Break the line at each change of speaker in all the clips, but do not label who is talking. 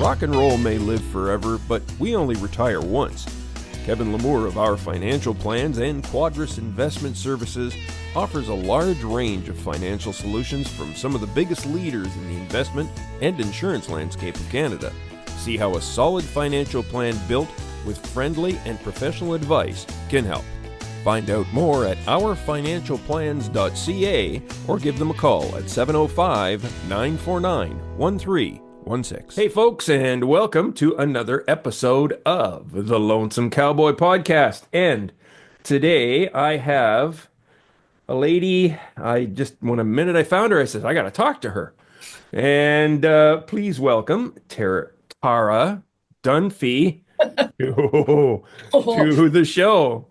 Rock and roll may live forever, but we only retire once. Kevin Lamour of Our Financial Plans and Quadris Investment Services offers a large range of financial solutions from some of the biggest leaders in the investment and insurance landscape of Canada. See how a solid financial plan built with friendly and professional advice can help. Find out more at ourfinancialplans.ca or give them a call at 705-949-1316. Hey folks, and welcome to another episode of the Lonesome Cowboy Podcast. And today I have a lady, when a minute I found her, I said, I got to talk to her. And please welcome Tara Dunphy to the show.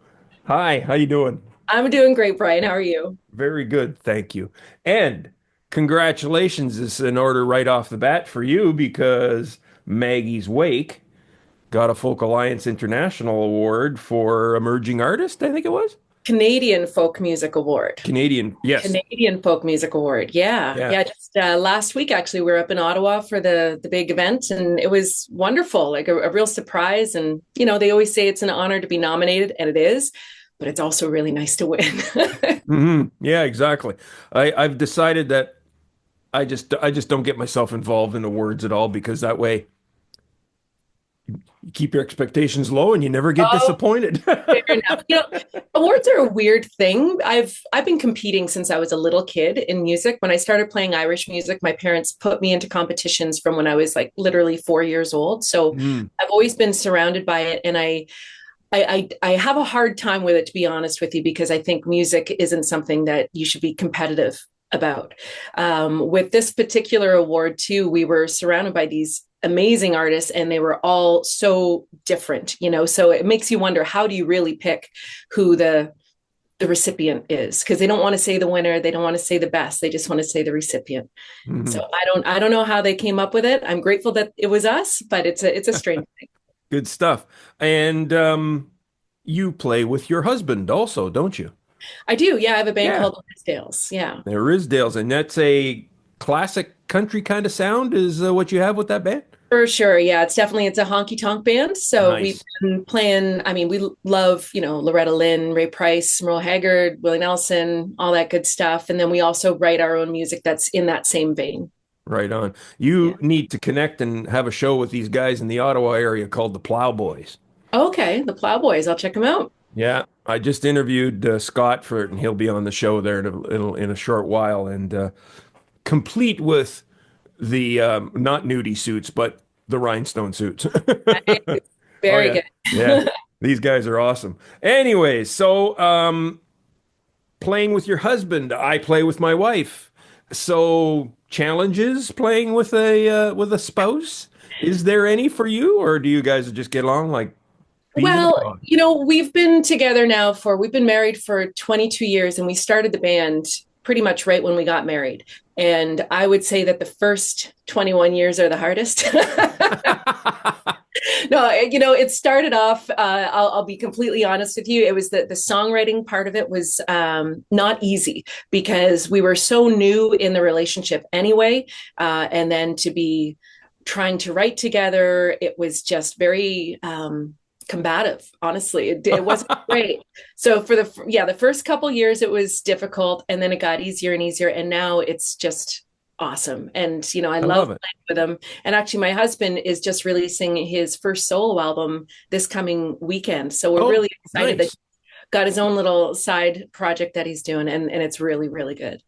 Hi, how you doing?
I'm doing great, Brian. How are you?
Very good, thank you. And congratulations is in order right off the bat for you because Maggie's Wake got a Folk Alliance International Award for Emerging Artist, I think it was.
Canadian Folk Music Award.
Canadian, yes.
Canadian Folk Music Award. Yeah. Just last week, actually, we were up in Ottawa for the big event, and it was wonderful, like a real surprise. And, you know, they always say it's an honor to be nominated, and it is, but it's also really nice to win.
Mm-hmm. Yeah, exactly. I've decided that I just don't get myself involved in awards at all because that way you keep your expectations low and you never get disappointed.
Fair enough. You know, awards are a weird thing. I've been competing since I was a little kid in music. When I started playing Irish music, my parents put me into competitions from when I was like literally 4 years old. So I've always been surrounded by it, and I have a hard time with it, to be honest with you, because I think music isn't something that you should be competitive about. With this particular award too, we were surrounded by these amazing artists, and they were all so different, you know, so it makes you wonder, how do you really pick who the recipient is? Because they don't want to say the winner, they don't want to say the best, they just want to say the recipient. So I don't know how they came up with it. I'm grateful that it was us, but it's a strange thing.
Good stuff. And you play with your husband also, don't you?
I do. Yeah, I have a band called Ridsdales. Yeah.
The Ridsdales, and that's a classic country kind of sound is what you have with that band?
For sure. Yeah, it's a honky tonk band. So
Nice.
we've been playing, I mean, we love, you know, Loretta Lynn, Ray Price, Merle Haggard, Willie Nelson, all that good stuff. And then we also write our own music that's in that same vein.
Right on. You need to connect and have a show with these guys in the Ottawa area called the Plowboys.
Okay, the Plowboys. I'll check them out.
Yeah, I just interviewed Scott for it, and he'll be on the show there in a short while, and complete with the not nudie suits, but the rhinestone suits.
Nice. Very good.
Yeah, these guys are awesome. Anyways, so playing with your husband, I play with my wife. So challenges playing with a spouse? Is there any for you, or do you guys just get along like?
Well, you know, we've been married for 22 years, and we started the band pretty much right when we got married. And I would say that the first 21 years are the hardest. No, you know, it started off, I'll be completely honest with you. It was the songwriting part of it was not easy because we were so new in the relationship anyway. And then to be trying to write together, it was just very combative, honestly. It wasn't great. So for the first couple years it was difficult, and then it got easier and easier, and now it's just awesome. And you know, I love playing with him. And actually my husband is just releasing his first solo album this coming weekend, so we're really excited that he's got his own little side project that he's doing, and it's really, really good.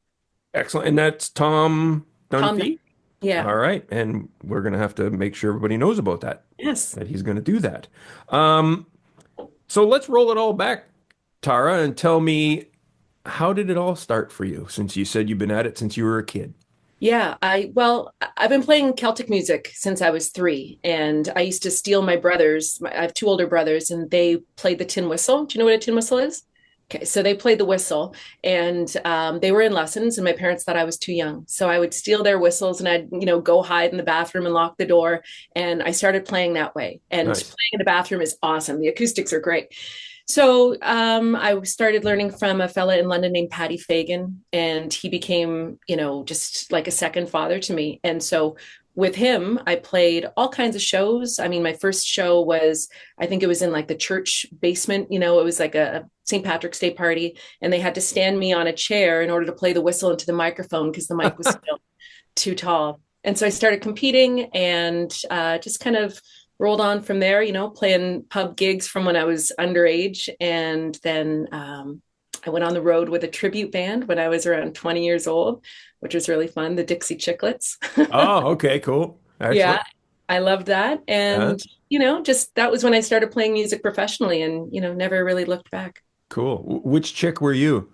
Excellent. And that's Tom Dunphy?
Yeah.
All right. And we're going to have to make sure everybody knows about that.
Yes.
That he's going to do that. So let's roll it all back, Tara, and tell me, how did it all start for you, since you said you've been at it since you were a kid?
Yeah, I've been playing Celtic music since I was 3, and I used to steal my brothers. I have 2 older brothers, and they played the tin whistle. Do you know what a tin whistle is? Okay, so they played the whistle, and they were in lessons, and my parents thought I was too young. So I would steal their whistles, and I'd, you know, go hide in the bathroom and lock the door. And I started playing that way. And
Nice.
playing in the bathroom is awesome. The acoustics are great. So I started learning from a fella in London named Paddy Fagan, and he became, you know, just like a second father to me. And so with him, I played all kinds of shows. I mean, my first show was, I think it was in like the church basement, it was like a St. Patrick's Day party, and they had to stand me on a chair in order to play the whistle into the microphone because the mic was still too tall. And so I started competing and just kind of rolled on from there, playing pub gigs from when I was underage. And then I went on the road with a tribute band when I was around 20 years old, which was really fun, the Dixie Chicklets.
Oh, okay, cool.
Yeah,
Excellent.
I loved that.
Uh,
And, just that was when I started playing music professionally and, never really looked back.
cool. Which chick were you?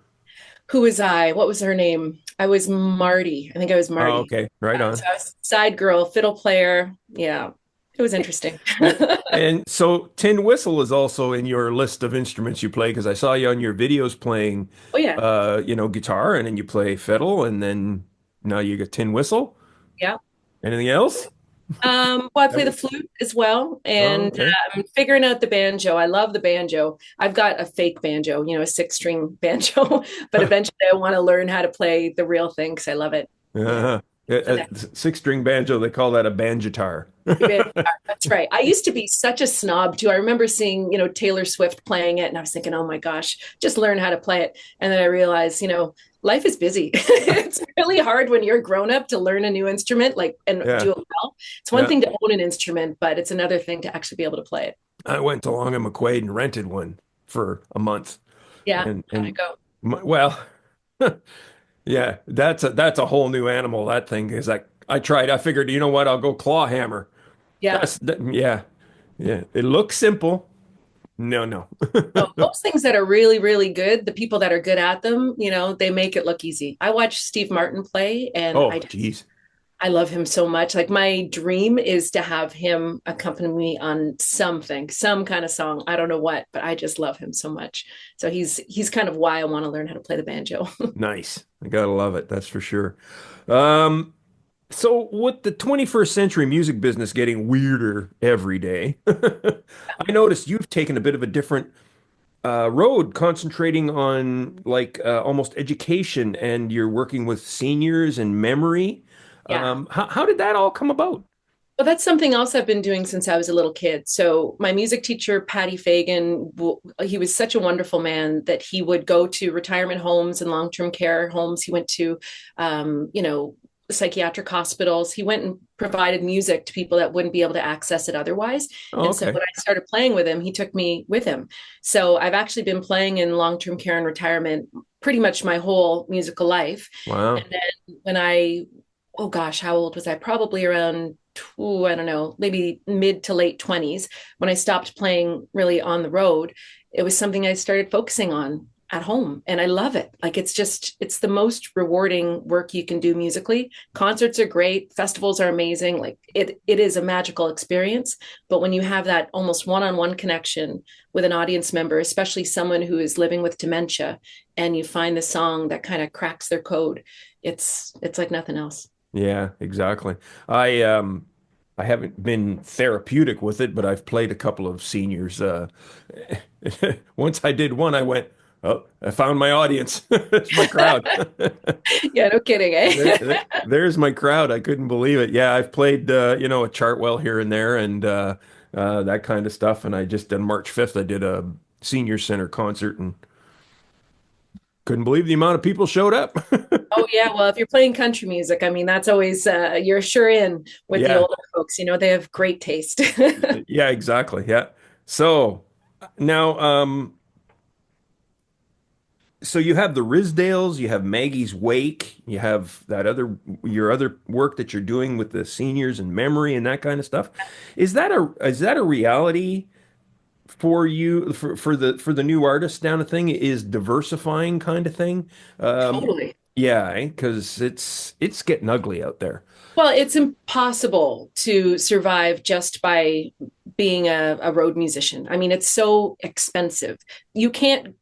Who was I? What was her name? I was Marty. I think I was
Oh,
Marty.
okay. Right
So
on.
I was side girl, fiddle player. Yeah, it was interesting.
And, and so tin whistle is also in your list of instruments you play because I saw you on your videos playing,
Oh, yeah.
guitar, and then you play fiddle, and then now you get tin whistle.
Yeah.
Anything else?
Well, I play the flute as well,
Oh,
and
okay.
I'm figuring out the banjo. I love the banjo. I've got a fake banjo, a six-string banjo, but eventually I want to learn how to play the real thing because I love it. Yeah.
Uh,
The next
six-string banjo, they call that a banjitar.
banjo. That's right. I used to be such a snob too. I remember seeing, Taylor Swift playing it, and I was thinking, oh my gosh, just learn how to play it. And then I realized, life is busy. It's really hard when you're a grown up to learn a new instrument, like and
Yeah,
do it well. It's one
yeah.
thing to own an instrument, but it's another thing to actually be able to play it.
I went to Long and McQuaid and rented one for a month,
Yeah,
and
how'd it
and
go?
well, yeah, that's a whole new animal. That thing is like I tried. I figured, you know what? I'll go claw hammer.
Yeah.
Yeah, yeah. It looks simple. No, no.
No, most things that are really, really good, the people that are good at them, they make it look easy. I watch Steve Martin play and
Oh, geez.
I love him so much. Like my dream is to have him accompany me on something, some kind of song. I don't know what, but I just love him so much. So he's kind of why I want to learn how to play the banjo.
Nice. I gotta love it. That's for sure. Um, so with the 21st century music business getting weirder every day, I noticed you've taken a bit of a different road, concentrating on like almost education, and you're working with seniors and memory.
Yeah.
How did that all come about?
Well, that's something else I've been doing since I was a little kid. So, my music teacher, Patty Fagan, he was such a wonderful man that he would go to retirement homes and long term care homes. He went to, psychiatric hospitals. He went and provided music to people that wouldn't be able to access it otherwise.
Oh,
And so,
okay.
when I started playing with him, he took me with him. So, I've actually been playing in long term care and retirement pretty much my whole musical life. And
Wow.
then when oh gosh, how old was I? Probably around, I don't know, maybe mid to late 20s when I stopped playing really on the road. It was something I started focusing on at home and I love it. Like it's the most rewarding work you can do musically. Concerts are great, festivals are amazing. Like it is a magical experience, but when you have that almost one-on-one connection with an audience member, especially someone who is living with dementia, and you find the song that kind of cracks their code, it's like nothing else.
Yeah, exactly. I haven't been therapeutic with it, but I've played a couple of seniors. Once I did one, I went, "Oh, I found my audience. It's my crowd.
Yeah, no kidding,
There,
eh?
there's my crowd." I couldn't believe it. Yeah, I've played, a Chartwell here and there, and that kind of stuff. And I just on March 5th, I did a senior center concert, and couldn't believe the amount of people showed up.
Oh yeah, well, if you're playing country music, I mean, that's always you're sure in with the
Yeah,
older folks. They have great taste.
yeah, exactly. Yeah. So now, so you have the Risdales, you have Maggie's Wake, you have your other work that you're doing with the seniors and memory and that kind of stuff. Is that a reality for you for the new artists down a thing? Is diversifying kind of thing? Um,
Totally.
yeah, because it's getting ugly out there.
Well, it's impossible to survive just by being a road musician. I mean, it's so expensive. You can't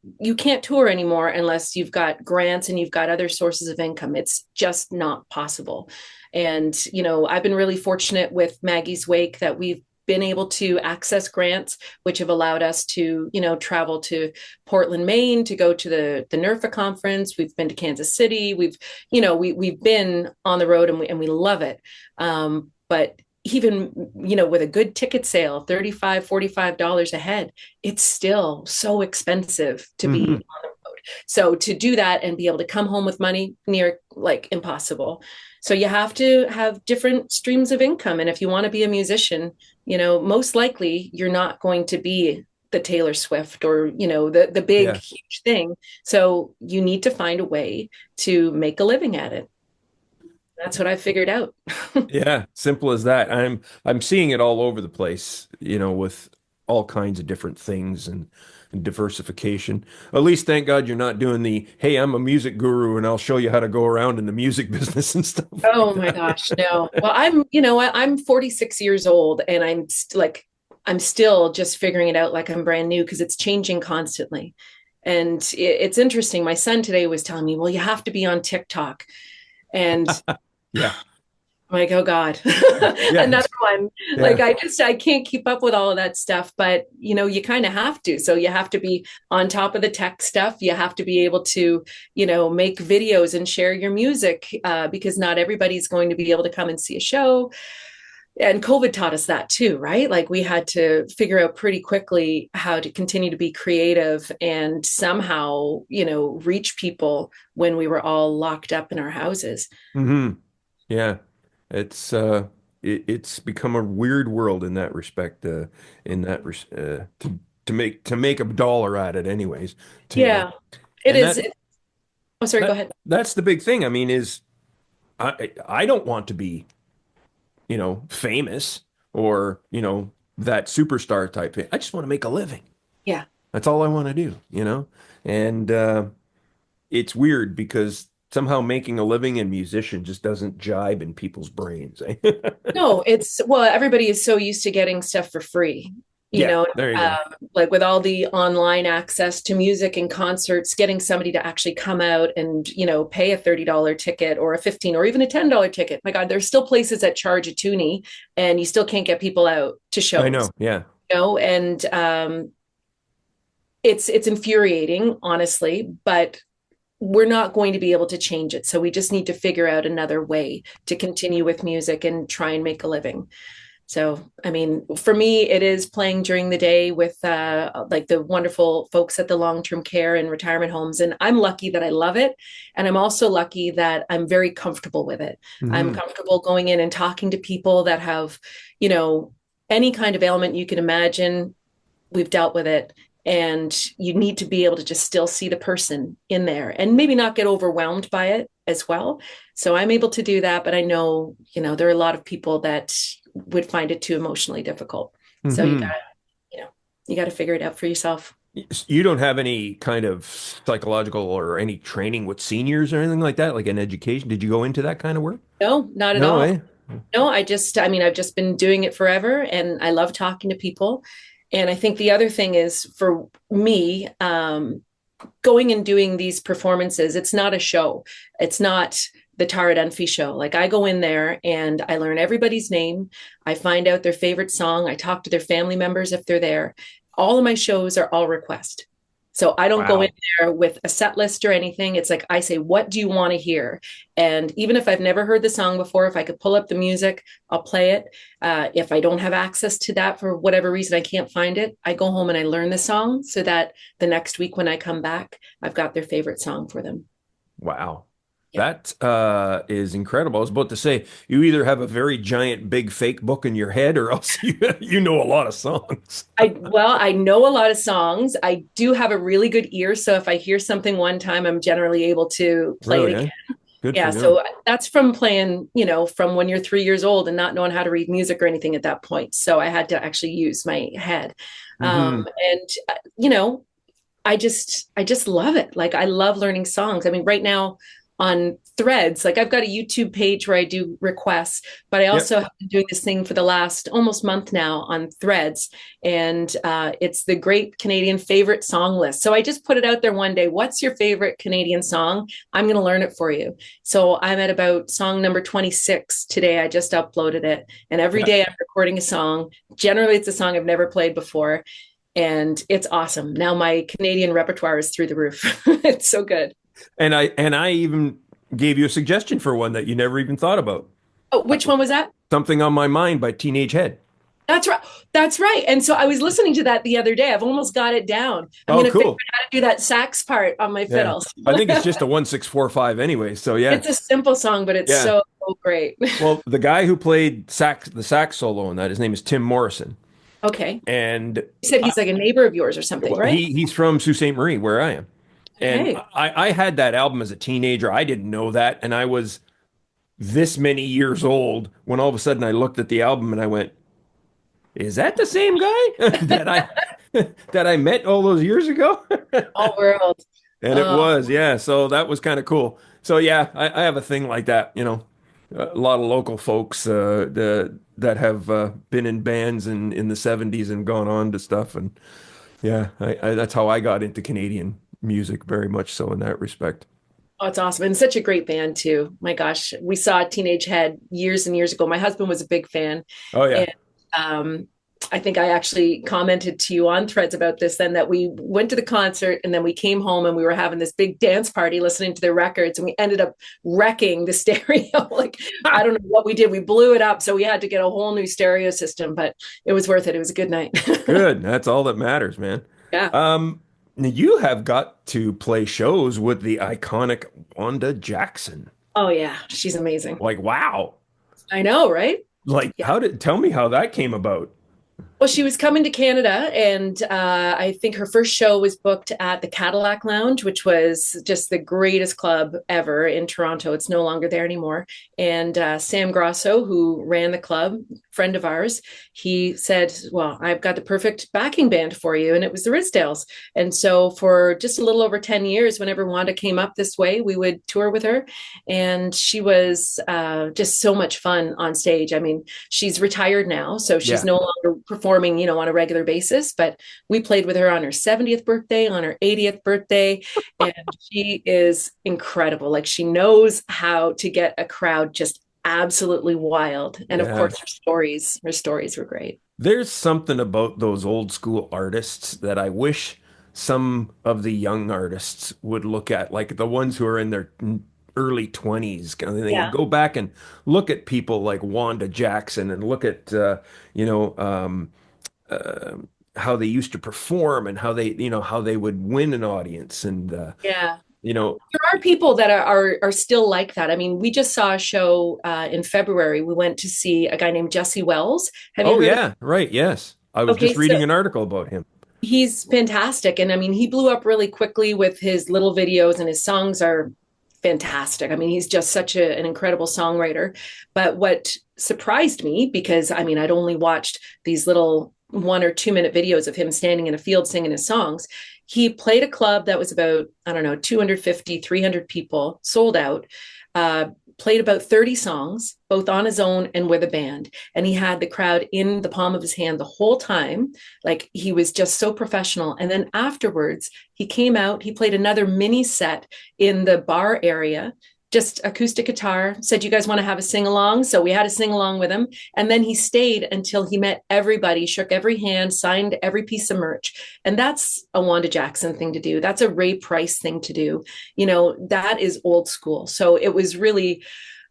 tour anymore unless you've got grants and you've got other sources of income. It's just not possible. And, I've been really fortunate with Maggie's Wake that we've been able to access grants, which have allowed us to, travel to Portland, Maine, to go to the NERFA conference. We've been to Kansas City. We've been on the road and we love it. But even, with a good ticket sale, 35, $45 a head, it's still so expensive to be
Hmm.
on the road. So to do that and be able to come home with money, near like impossible. So you have to have different streams of income. And if you want to be a musician, most likely you're not going to be the Taylor Swift or, the big,
Yeah.
huge thing. So you need to find a way to make a living at it. That's what I figured out.
Yeah, simple as that. I'm seeing it all over the place, with all kinds of different things and diversification. At least thank God you're not doing the, hey, I'm a music guru and I'll show you how to go around in the music business and stuff like
Oh my
that.
gosh, no. Well, I'm 46 years old and I'm still just figuring it out like I'm brand new because it's changing constantly. And it's interesting. My son today was telling me, well, you have to be on TikTok. And
Yeah.
I'm like, oh God,
Yeah.
another one. Like
Yeah.
I can't keep up with all of that stuff, but you kind of have to. So you have to be on top of the tech stuff. You have to be able to, make videos and share your music because not everybody's going to be able to come and see a show. And COVID taught us that too, right? Like we had to figure out pretty quickly how to continue to be creative and somehow, reach people when we were all locked up in our houses.
Hmm. Yeah. It's it's become a weird world in that respect, to make a dollar at it anyways. To
Yeah, it
and
is.
that
Oh, sorry, go
that
ahead.
that's the big thing. I mean, is I don't want to be, famous or, that superstar type thing. I just want to make a living.
Yeah.
That's all I want to do. And it's weird because somehow making a living in musician just doesn't jibe in people's brains. Eh?
No, well, everybody is so used to getting stuff for free, you
Yeah,
know,
there you
um,
go.
like with all the online access to music and concerts, getting somebody to actually come out and, pay a $30 ticket or a 15 or even a $10 ticket. My God, there's still places that charge a toonie and you still can't get people out to
I
shows,
know. Yeah.
and it's infuriating, honestly, but we're not going to be able to change it. So we just need to figure out another way to continue with music and try and make a living. So, I mean, for me, it is playing during the day with like the wonderful folks at the long-term care and retirement homes. And I'm lucky that I love it. And I'm also lucky that I'm very comfortable with it. I'm
Hmm.
comfortable going in and talking to people that have, you know, any kind of ailment you can imagine. We've dealt with it. And you need to be able to just still see the person in there and maybe not get overwhelmed by it as well. So I'm able to do that. But I know, there are a lot of people that would find it too emotionally difficult. So
Hmm.
you know, you got to figure it out for yourself.
You don't have any kind of psychological or any training with seniors or anything like that, like an education. Did you go into that kind of work?
No, not at
No,
all.
eh?
No, I mean, I've just been doing it forever and I love talking to people. And I think the other thing is for me, going and doing these performances, it's not a show. It's not the Tara Dunphy show. Like I go in there and I learn everybody's name. I find out their favorite song. I talk to their family members if they're there. All of my shows are all request. So I don't go in
Wow.
there with a set list or anything. It's like I say, what do you want to hear? And even if I've never heard the song before, if I could pull up the music, I'll play it. If I don't have access to that for whatever reason, I can't find it, I go home and I learn the song so that the next week when I come back, I've got their favorite song for them.
Wow.
Yeah.
That is incredible. I was about to say, you either have a very giant, big fake book in your head, or else you know a lot of songs.
I know a lot of songs. I do have a really good ear. So if I hear something one time, I'm generally able to play it
Really,
again.
eh? Good for
Yeah,
you.
so that's from playing, from when you're 3 years old and not knowing how to read music or anything at that point. So I had to actually use my head.
Hmm.
And I just love it. Like I love learning songs. I mean, right now on Threads, like I've got a YouTube page where I do requests, but I
Yep.
also have been doing this thing for the last almost month now on Threads, and it's the Great Canadian Favorite Song List. So I just put it out there one day. What's your favorite Canadian song? I'm going to learn it for you. So I'm at about song number 26 today. I just uploaded it, and every
Yeah.
day I'm recording a song. Generally, it's a song I've never played before, and it's awesome. Now my Canadian repertoire is through the roof. It's so good.
And I even gave you a suggestion for one that you never even thought about.
Oh, which one was that?
Something on My Mind by Teenage Head.
That's right. That's right. And so I was listening to that the other day. I've almost got it down. I'm
Oh,
going to figure
cool.
out how to do that sax part on my
Yeah.
fiddles.
I think it's just a 1-6-4-5 anyway. So yeah.
It's a simple song, but it's
Yeah.
so great.
Well, the guy who played the sax solo in that, his name is Tim Morrison.
Okay.
And
You said he's like a neighbor of yours or something,
well,
right?
he's from Sault Ste. Marie, where I am. And
Okay.
I had that album as a teenager. I didn't know that. And I was this many years old when all of a sudden I looked at the album and I went, is that the same guy that I that I met all those years ago?
All world.
And it
Oh,
was, yeah. So that was kind of cool. So yeah, I have a thing like that, you know. A lot of local folks that have been in bands in the 70s and gone on to stuff. And yeah, that's how I got into Canadian music, very much so in that respect.
oh, it's awesome. And such a great band too. My gosh. We saw Teenage Head years and years ago. My husband was a big fan.
Oh yeah.
And I think I actually commented to you on threads about this then that we went to the concert and then we came home and we were having this big dance party listening to their records and we ended up wrecking the stereo. Like, I don't know what we did. We blew it up. So we had to get a whole new stereo system, but it was worth it. It was a good night.
Good. That's all that matters, man.
Yeah.
You have got to play shows with the iconic Wanda Jackson.
Oh, yeah. She's amazing.
Like, wow.
I know, right?
Like,
Yeah.
tell me how that came about.
Well, she was coming to Canada, and I think her first show was booked at the Cadillac Lounge, which was just the greatest club ever in Toronto. It's no longer there anymore. And Sam Grosso, who ran the club, friend of ours, he said, "Well, I've got the perfect backing band for you," and it was the Ridsdales. And so, for just a little over 10 years, whenever Wanda came up this way, we would tour with her, and she was just so much fun on stage. I mean, she's retired now, so she's
Yeah.
no longer performing, on a regular basis. But we played with her on her 70th birthday, on her 80th birthday, and she is incredible. Like she knows how to get a crowd just absolutely wild. And of
Yeah.
course, her stories were great.
There's something about those old school artists that I wish some of the young artists would look at, like the ones who are in their early 20s kind of thing, and
Yeah.
go back and look at people like Wanda Jackson and look at, you know, uh, how they used to perform and how they would win an audience. And,
Yeah.
you know,
There are people that are still like that. I mean, we just saw a show in February. We went to see a guy named Jesse Wells. Have you
oh,
heard of?
yeah, right. Yes. I was
Okay,
just
so
reading an article about him.
he's fantastic. And I mean, he blew up really quickly with his little videos, and his songs are fantastic. I mean, he's just such an incredible songwriter. But what surprised me, because I mean, I'd only watched these little 1 or 2 minute videos of him standing in a field singing his songs. He played a club that was about, I don't know, 250, 300 people, sold out. Uh, Played about 30 songs, both on his own and with a band. And he had the crowd in the palm of his hand the whole time. Like he was just so professional. And then afterwards, he came out, he played another mini set in the bar area, just acoustic guitar, said, "You guys want to have a sing along?" So we had a sing along with him. And then he stayed until he met everybody, shook every hand, signed every piece of merch. And that's a Wanda Jackson thing to do. That's a Ray Price thing to do. That is old school. So it was really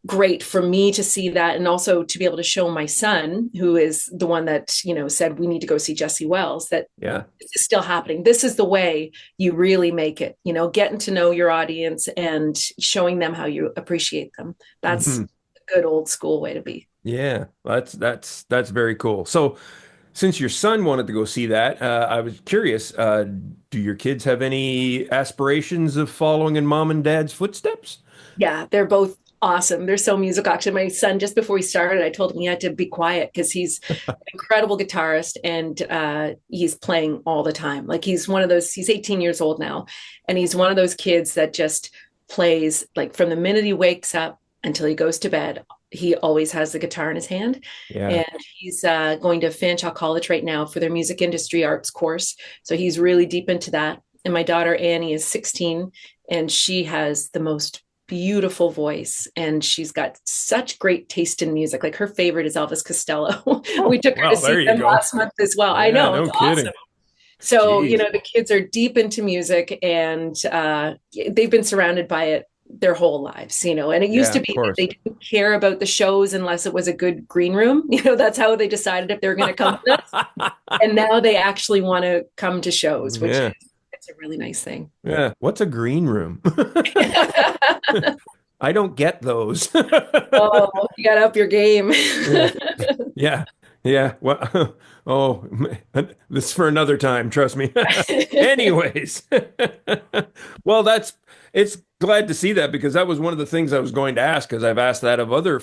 great for me to see that, and also to be able to show my son, who is the one that said we need to go see Jesse Wells, that
Yeah.
this is still happening. This is the way you really make it, getting to know your audience and showing them how you appreciate them. That's
Mhm.
a good old school way to be.
Yeah. That's very cool. So, since your son wanted to go see that, I was curious, do your kids have any aspirations of following in mom and dad's footsteps?
Yeah, they're both awesome. They're so musical. Actually, my son, just before we started, I told him he had to be quiet because he's an incredible guitarist, and he's playing all the time. Like he's 18 years old now, and he's one of those kids that just plays like from the minute he wakes up until he goes to bed. He always has the guitar in his hand.
Yeah.
And he's going to Fanshawe College right now for their music industry arts course. So he's really deep into that. And my daughter Annie is 16, and she has the most beautiful voice, and she's got such great taste in music. Like her favorite is Elvis Costello. We took her to
Well,
see
there you
them
go.
last month as well. I
Yeah,
know,
no
it's
kidding.
awesome. So,
Jeez.
the kids are deep into music, and they've been surrounded by it their whole lives, and it used
Yeah,
to
of
be that
course.
they didn't care about the shows unless it was a good green room. That's how they decided if they're going to come with us. And now they actually want to come to shows, which
Yeah.
is it's a really nice thing.
Yeah. What's a green room? I don't get those.
Oh, you got to up your game.
Yeah. Yeah. Yeah. Well, oh, this is for another time, trust me. Anyways. Well, it's glad to see that because that was one of the things I was going to ask because I've asked that of other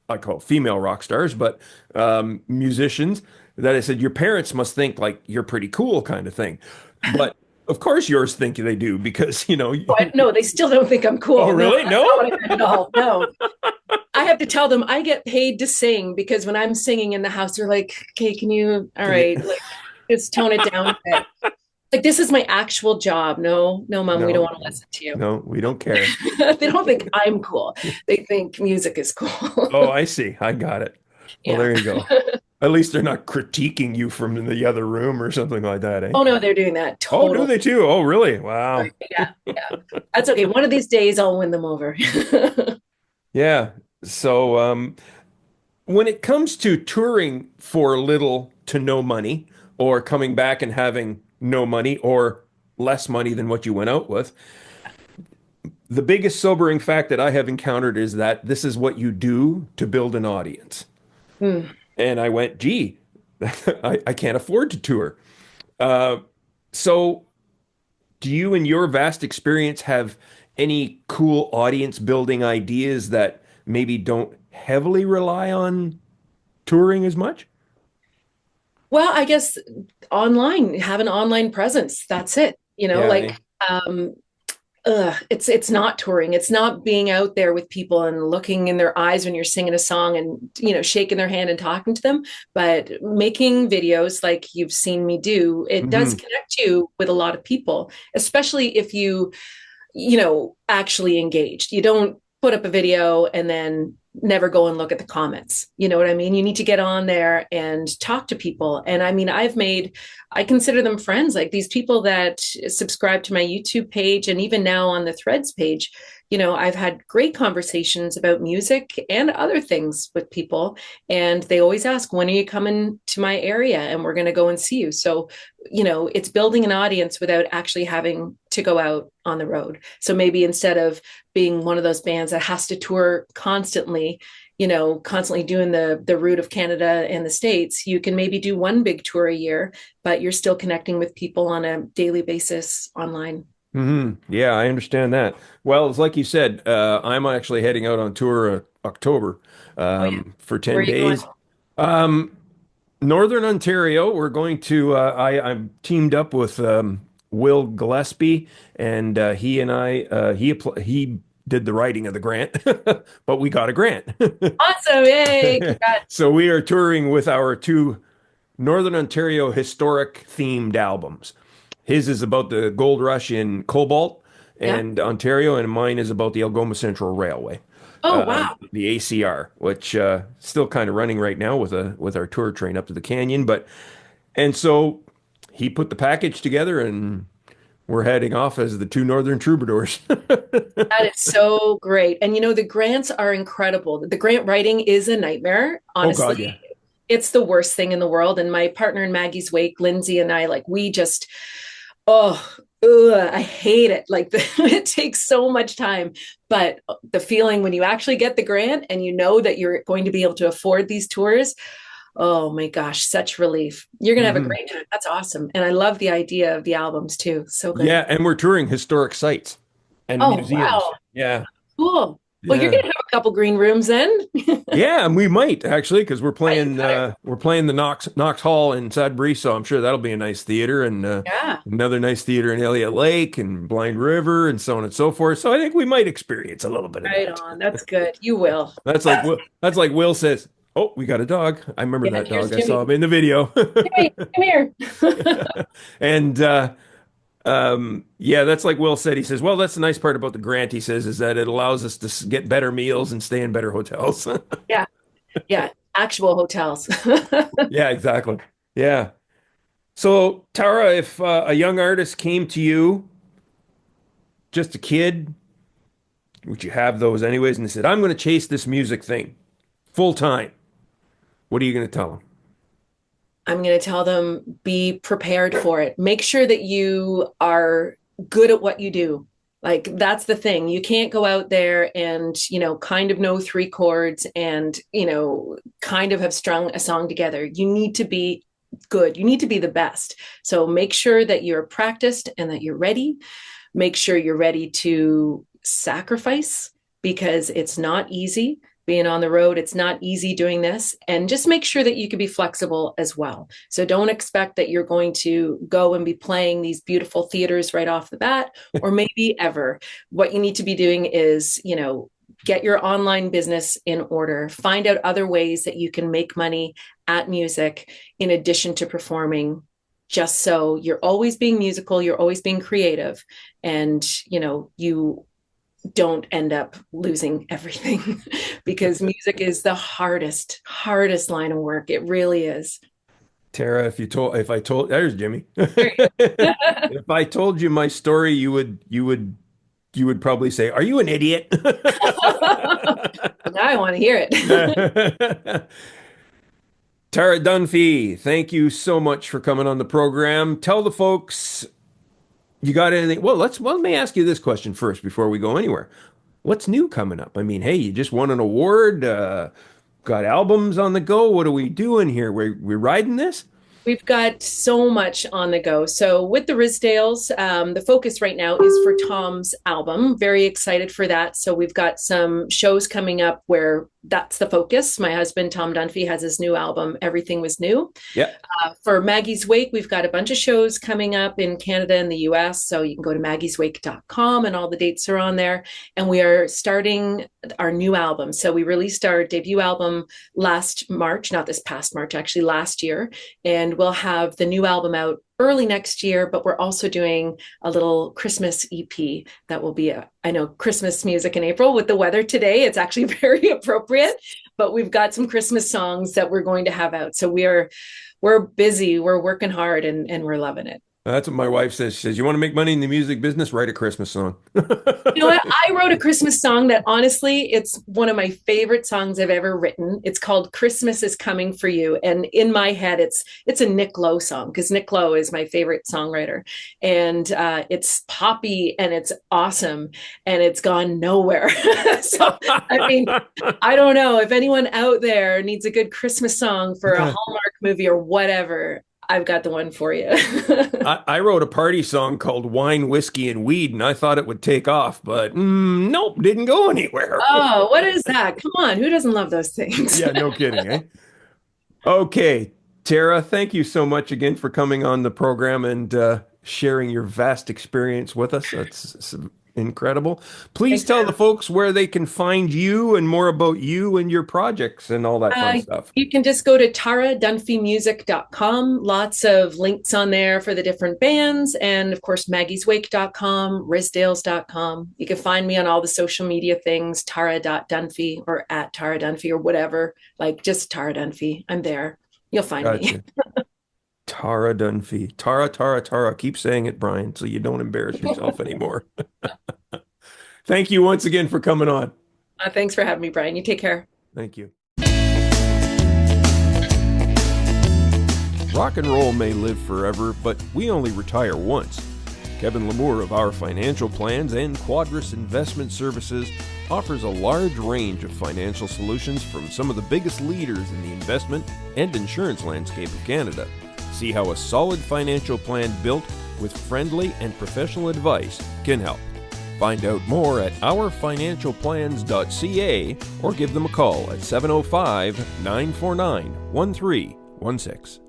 I call female rock stars, but musicians that I said your parents must think like you're pretty cool kind of thing. But of course yours think they do because,
But no, they still don't think I'm
oh,
cool. No,
really?
that's not
No?
what I meant at all. No, I have to tell them I get paid to sing because when I'm singing in the house, they're like, "Okay, can you? All
Can you?
right, like just tone it down a bit." Like this is my actual job. No, no, mom, we don't
No,
want to listen to you.
no, we don't care.
They don't think I'm cool. They think music is cool.
Oh, I see. I got it. Well,
Yeah.
there you go. At least they're not critiquing you from the other room or something like that, eh?
Oh no, they're doing that
Oh, do
total.
they too? Oh, really? Wow.
Yeah, yeah. That's okay. One of these days I'll win them over.
Yeah. So, when it comes to touring for little to no money, or coming back and having no money or less money than what you went out with, the biggest sobering fact that I have encountered is that this is what you do to build an audience.
Hmm.
And I went, gee, I can't afford to tour. Uh, so, do you, in your vast experience, have any cool audience building ideas that maybe don't heavily rely on touring as much?
Well, I guess online, have an online presence. That's it.
Yeah.
Um, it's not touring. It's not being out there with people and looking in their eyes when you're singing a song and shaking their hand and talking to them. But making videos like you've seen me do, it does
Hmm.
connect you with a lot of people, especially if actually engaged. You don't put up a video and then never go and look at the comments. You know what I mean? You need to get on there and talk to people. And I mean, I consider them friends, like these people that subscribe to my YouTube page and even now on the Threads page. I've had great conversations about music and other things with people. And they always ask, when are you coming to my area? And we're going to go and see you. So, it's building an audience without actually having to go out on the road. So maybe instead of being one of those bands that has to tour constantly, constantly doing the route of Canada and the States, you can maybe do one big tour a year, but you're still connecting with people on a daily basis online.
Hmm. Yeah, I understand that. Well, it's like you said, I'm actually heading out on tour October
Oh yeah.
for
Where
10
are you going?
days. Um, Northern Ontario, we're going to, I'm teamed up with Will Gillespie, and he did the writing of the grant, but we got a grant.
Awesome. Yay. Congrats.
So we are touring with our two Northern Ontario historic themed albums. His is about the gold rush in Cobalt
Yeah.
and Ontario, and mine is about the Algoma Central Railway,
Oh, wow.
the ACR, which still kind of running right now with our tour train up to the canyon. And so he put the package together, and we're heading off as the two Northern Troubadours.
That is so great. And the grants are incredible. The grant writing is a nightmare.
Oh
Honestly,
God, yeah.
it's the worst thing in the world. And my partner in Maggie's Wake, Lindsay, and I, like, we just, oh, ugh, I hate it. Like, it takes so much time. But the feeling when you actually get the grant and you know that you're going to be able to afford these tours, oh my gosh, such relief. You're going to have a
Hmm.
great time. That's awesome. And I love the idea of the albums too. So good.
Yeah, and we're touring historic sites and
Oh,
museums.
wow.
Yeah,
Cool. Well, you're
yeah.
going to have a couple green rooms then.
Yeah, and we might actually because
You better.
we're playing the Knox Hall in Sudbury, so I'm sure that'll be a nice theater and
Yeah.
another nice theater in Elliott Lake and Blind River and so on and so forth. So I think we might experience a little bit of
Right
that.
on. That's good. You will.
That's like Will says, "Oh, we got a dog. I remember
Yeah,
that
here's
dog. I saw
Jimmy.
him in the video."
Jimmy, come here.
And yeah, that's like Will said. He says, "Well, that's the nice part about the grant." He says, "Is that it allows us to get better meals and stay in better hotels."
Yeah. Yeah. Actual hotels.
Yeah, exactly. Yeah. So, Tara, if a young artist came to you, just a kid, which you have those anyways, and they said, I'm going to chase this music thing full time. What are you going to tell them?
I'm going to tell them be prepared for it. Make sure that you are good at what you do. Like that's the thing. You can't go out there and, kind of know three chords and, kind of have strung a song together. You need to be good. You need to be the best. So make sure that you're practiced and that you're ready. Make sure you're ready to sacrifice because it's not easy being on the road. It's not easy doing this. And just make sure that you can be flexible as well. So don't expect that you're going to go and be playing these beautiful theaters right off the bat, or maybe ever. What you need to be doing is, get your online business in order, find out other ways that you can make money at music in addition to performing, just so you're always being musical, you're always being creative, and, you don't end up losing everything because music is the hardest line of work. It really is.
Tara, if I told, there's Jimmy. If I told you my story, you would probably say, "Are you an idiot?"
Now I want to hear it.
Tara Dunphy, thank you so much for coming on the program. Tell the folks you got anything. Well, let me ask you this question first before we go anywhere. What's new coming up? I mean, hey, you just won an award, got albums on the go. What are we doing here? We're riding this?
We've got so much on the go. So with the Risdales, the focus right now is for Tom's album. Very excited for that. So we've got some shows coming up where that's the focus. My husband, Tom Dunphy, has his new album, Everything Was New.
Yeah.
For Maggie's Wake, we've got a bunch of shows coming up in Canada and the US. So you can go to maggieswake.com and all the dates are on there. And we are starting our new album. So we released our debut album last March, not this past March, actually last year. And we'll have the new album out early next year, but we're also doing a little Christmas EP that will be I know Christmas music in April with the weather today. It's actually very appropriate, but we've got some Christmas songs that we're going to have out. So we're busy, we're working hard and we're loving it.
That's what my wife says. She says, you want to make money in the music business? Write a Christmas song.
You know what? I wrote a Christmas song that honestly, it's one of my favorite songs I've ever written. It's called Christmas is Coming for You. And in my head, it's a Nick Lowe song because Nick Lowe is my favorite songwriter. And it's poppy and it's awesome and it's gone nowhere. So, I mean, I don't know if anyone out there needs a good Christmas song for a Hallmark movie or whatever. I've got the one for you.
I wrote a party song called Wine, Whiskey, and Weed, and I thought it would take off, but nope, didn't go anywhere.
Oh, what is that? Come on, who doesn't love those things?
Yeah, no kidding, eh? Okay, Tara, thank you so much again for coming on the program and sharing your vast experience with us. That's incredible. Please tell the folks where they can find you and more about you and your projects and all that fun stuff.
You can just go to taradunphymusic.com. Lots of links on there for the different bands. And of course, maggieswake.com, risdales.com. You can find me on all the social media things, tara.dunphy or at Tara Dunphy or whatever, like just Tara Dunphy. I'm there. You'll find me.
Tara Dunphy. Tara. Keep saying it, Brian, so you don't embarrass yourself anymore. Thank you once again for coming on.
Thanks for having me, Brian. You take care.
Thank you. Rock and roll may live forever, but we only retire once. Kevin Lamour of Our Financial Plans and Quadris Investment Services offers a large range of financial solutions from some of the biggest leaders in the investment and insurance landscape of Canada. See how a solid financial plan built with friendly and professional advice can help. Find out more at ourfinancialplans.ca or give them a call at 705-949-1316.